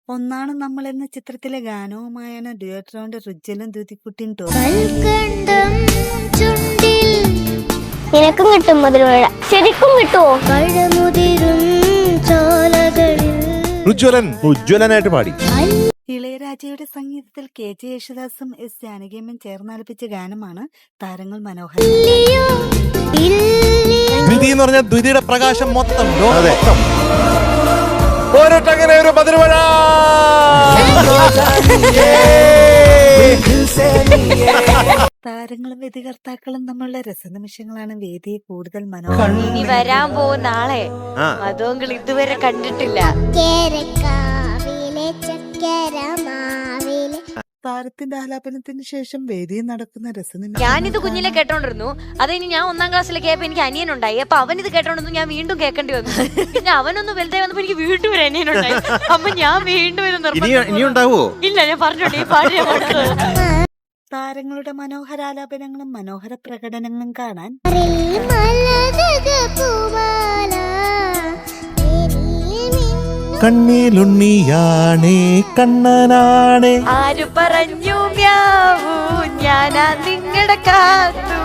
ഒന്നാണ് നമ്മൾ എന്ന ചിത്രത്തിലെ ഗാനവുമായാണ് ഡ്യുവറ്റ് റൗണ്ട് റുജ്ജലും ദ്യുതിക്കുട്ടിയും കൽക്കണ്ടം ചുണ്ടിൽ നിനക്കും കിട്ടും മധുരമഴ ശരിക്കും കിട്ടുമോ കഴമുതിരും ചോലകളിൽ ഉജ്ജ്വലനായിട്ട് പാടി. ഇളയരാജയുടെ സംഗീതത്തിൽ KJ യേശുദാസും S ജാനകിയമ്മയും ചേർന്നാലപിച്ച ഗാനമാണ് താരങ്ങൾ മനോഹരം. ദ്വിതി എന്ന് പറഞ്ഞാൽ ദ്വിതിയുടെ പ്രകാശം മൊത്തം പോരട്ടങ്ങനെ ഒരു മധുരമഴ. താരങ്ങളും വിധികർത്താക്കളും തമ്മിലുള്ള രസനിമിഷങ്ങളാണ് വേദിയെ കൂടുതൽ മനോഹരം. ഇനി വരാൻ പോകുന്ന ആളെ മധുവങ്കൾ ഇതുവരെ കണ്ടിട്ടില്ല. താരത്തിന്റെ ആലാപനത്തിന് ശേഷം വേദിയിൽ നടക്കുന്ന രസനിമിഷം ഞാനിത് കുഞ്ഞിലെ കേട്ടോണ്ടിരുന്നു. അത് ഇനി ഞാൻ 1ാം ക്ലാസ്സിലേക്ക് ആയപ്പോ എനിക്ക് അനിയനുണ്ടായി. അപ്പൊ അവൻ ഇത് കേട്ടോണ്ടിരുന്നു. ഞാൻ വീണ്ടും കേൾക്കേണ്ടി വന്നു. പിന്നെ അവനൊന്ന് വലുതായി വന്നപ്പോ എനിക്ക് വീണ്ടും ഒരു അനിയനുണ്ടായി. അപ്പൊ ഞാൻ വീണ്ടും ഇല്ല, ഞാൻ പറഞ്ഞോട്ടെ ഈ പാട്ട് ഞാൻ പാടുന്നത്. താരങ്ങളുടെ മനോഹരാലാപനങ്ങളും മനോഹര പ്രകടനങ്ങളും കാണാൻ കണ്ണിലുണ്ണിയാണേ കണ്ണനാണേ ആര് പറഞ്ഞു മ്യാവൂ ഞാനാ നിങ്ങളുടെ കാത്തു